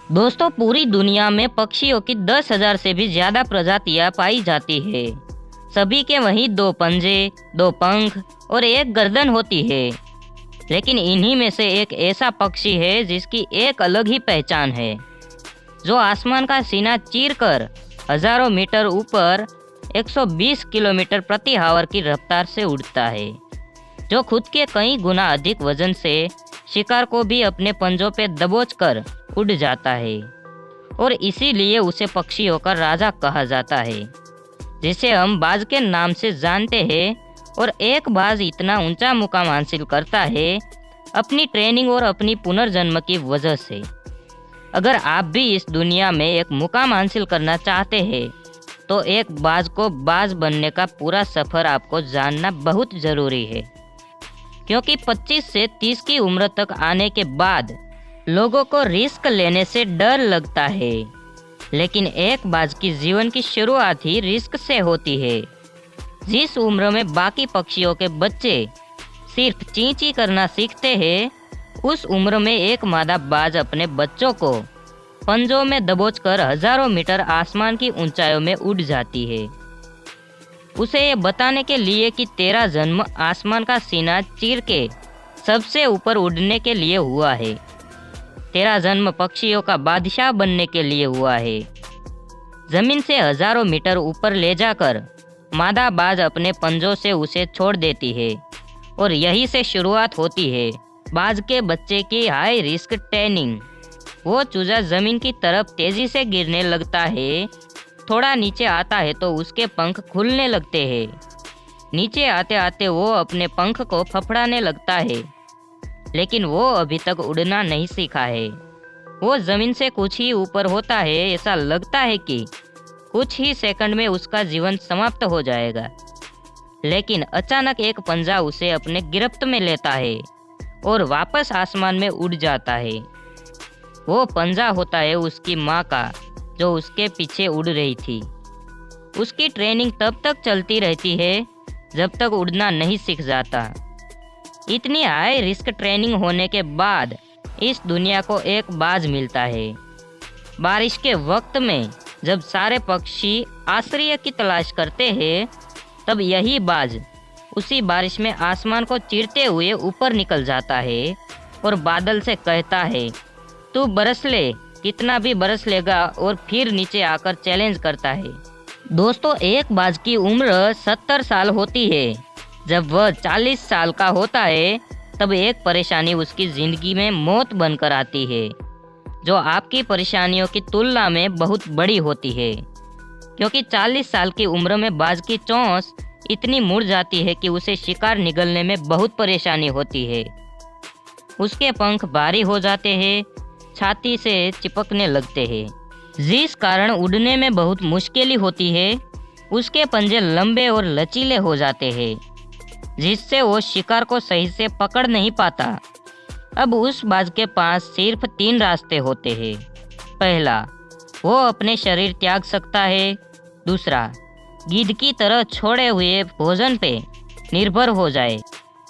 दोस्तों, पूरी दुनिया में पक्षियों की 10,000 से भी ज्यादा प्रजातियां पाई जाती है। सभी के वहीं दो पंजे, दो पंख और एक गर्दन होती है। लेकिन इन्हीं में से एक ऐसा पक्षी है जिसकी एक अलग ही पहचान है, जो आसमान का सीना चीरकर हजारों मीटर ऊपर 120 किलोमीटर प्रति आवर की रफ्तार से उड़ता है, जो खुद के कई गुना अधिक वजन से शिकार को भी अपने पंजों पे दबोचकर उड़ जाता है। और इसीलिए उसे पक्षियों का राजा कहा जाता है, जिसे हम बाज के नाम से जानते हैं। और एक बाज इतना ऊंचा मुकाम हासिल करता है अपनी ट्रेनिंग और अपनी पुनर्जन्म की वजह से। अगर आप भी इस दुनिया में एक मुकाम हासिल करना चाहते हैं तो एक बाज को बाज बनने का पूरा सफ़र आपको जानना बहुत ज़रूरी है, क्योंकि 25 से 30 की उम्र तक आने के बाद लोगों को रिस्क लेने से डर लगता है। लेकिन एक बाज की जीवन की शुरुआत ही रिस्क से होती है। जिस उम्र में बाकी पक्षियों के बच्चे सिर्फ ची ची करना सीखते हैं, उस उम्र में एक मादा बाज अपने बच्चों को पंजों में दबोचकर हजारों मीटर आसमान की ऊंचाइयों में उड़ जाती है। उसे ये बताने के लिए कि तेरा जन्म आसमान का सीना चीर के सबसे ऊपर उड़ने के लिए हुआ है। तेरा जन्म पक्षियों का बादशाह बनने के लिए हुआ है। जमीन से हजारों मीटर ऊपर ले जाकर मादा बाज अपने पंजों से उसे छोड़ देती है, और यहीं से शुरुआत होती है बाज के बच्चे की हाई रिस्क ट्रेनिंग। वो चूजा जमीन की तरफ तेजी से गिरने लगता है। थोड़ा नीचे आता है तो उसके पंख खुलने लगते हैं। नीचे आते आते वो अपने पंख को फफड़ाने लगता है, लेकिन वो अभी तक उड़ना नहीं सीखा है। वो जमीन से कुछ ही ऊपर होता है। ऐसा लगता है कि कुछ ही सेकंड में उसका जीवन समाप्त हो जाएगा। लेकिन अचानक एक पंजा उसे अपने गिरफ्त में लेता है और वापस आसमान में उड़ जाता है। वो पंजा होता है उसकी माँ का, जो उसके पीछे उड़ रही थी। उसकी ट्रेनिंग तब तक चलती रहती है जब तक उड़ना नहीं सीख जाता। इतनी हाई रिस्क ट्रेनिंग होने के बाद इस दुनिया को एक बाज मिलता है। बारिश के वक्त में जब सारे पक्षी आश्रय की तलाश करते हैं, तब यही बाज उसी बारिश में आसमान को चीरते हुए ऊपर निकल जाता है और बादल से कहता है, तू बरस ले, कितना भी बरस लेगा, और फिर नीचे आकर चैलेंज करता है। दोस्तों, एक बाज की उम्र 70 साल होती है। जब वह 40 साल का होता है तब एक परेशानी उसकी ज़िंदगी में मौत बनकर आती है, जो आपकी परेशानियों की तुलना में बहुत बड़ी होती है। क्योंकि 40 साल की उम्र में बाज की चोंच इतनी मुड़ जाती है कि उसे शिकार निगलने में बहुत परेशानी होती है। उसके पंख भारी हो जाते हैं, छाती से चिपकने लगते हैं, जिस कारण उड़ने में बहुत मुश्किल होती है। उसके पंजे लंबे और लचीले हो जाते हैं, जिससे वो शिकार को सही से पकड़ नहीं पाता। अब उस बाज के पास सिर्फ 3 रास्ते होते हैं। पहला, वो अपने शरीर त्याग सकता है। दूसरा, गिद्ध की तरह छोड़े हुए भोजन पे निर्भर हो जाए।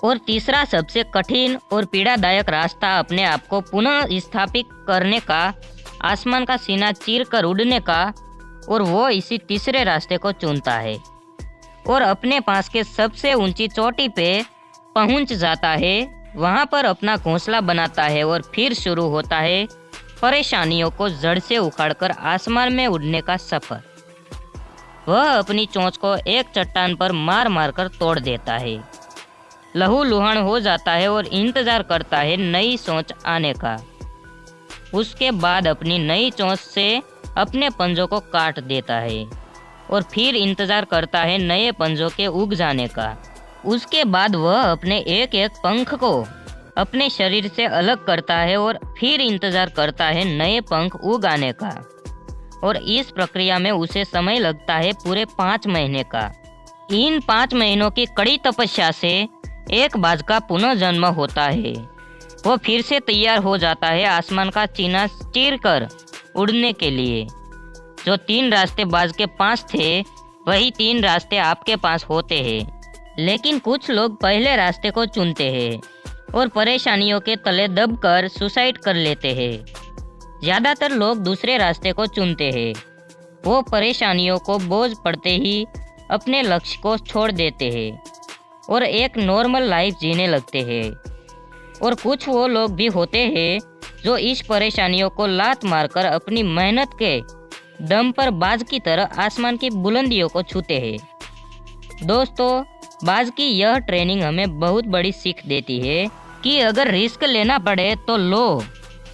और तीसरा, सबसे कठिन और पीड़ादायक रास्ता अपने आप को पुनः स्थापित करने का, आसमान का सीना चीर कर उड़ने का। और वो इसी तीसरे रास्ते को चुनता है और अपने पास के सबसे ऊंची चोटी पे पहुंच जाता है। वहां पर अपना घोंसला बनाता है और फिर शुरू होता है परेशानियों को जड़ से उखाड़कर आसमान में उड़ने का सफर। वह अपनी चोंच को एक चट्टान पर मार मार कर तोड़ देता है, लहूलुहान हो जाता है और इंतजार करता है नई चोंच आने का। उसके बाद अपनी नई चोंच से अपने पंजों को काट देता है और फिर इंतजार करता है नए पंजों के उग जाने का। उसके बाद वह अपने एक एक पंख को अपने शरीर से अलग करता है और फिर इंतजार करता है नए पंख उग आने का। और इस प्रक्रिया में उसे समय लगता है पूरे 5 महीने का। इन 5 महीनों की कड़ी तपस्या से एक बाज का पुनर्जन्म होता है। वो फिर से तैयार हो जाता है आसमान का सीना चीर कर उड़ने के लिए। जो 3 रास्ते बाज के पास थे, वही 3 रास्ते आपके पास होते हैं। लेकिन कुछ लोग पहले रास्ते को चुनते हैं और परेशानियों के तले दबकर सुसाइड कर लेते हैं। ज़्यादातर लोग दूसरे रास्ते को चुनते हैं। वो परेशानियों को बोझ पड़ते ही अपने लक्ष्य को छोड़ देते हैं और एक नॉर्मल लाइफ जीने लगते हैं। और कुछ वो लोग भी होते हैं जो इस परेशानियों को लात मारकर अपनी मेहनत के दम पर बाज की तरह आसमान की बुलंदियों को छूते हैं। दोस्तों, बाज की यह ट्रेनिंग हमें बहुत बड़ी सीख देती है कि अगर रिस्क लेना पड़े तो लो,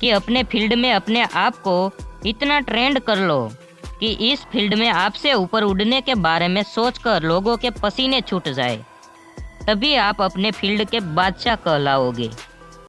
कि अपने फील्ड में अपने आप को इतना ट्रेंड कर लो कि इस फील्ड में आपसे ऊपर उड़ने के बारे में सोचकर लोगों के पसीने छूट जाए। तभी आप अपने फील्ड के बादशाह कहलाओगे।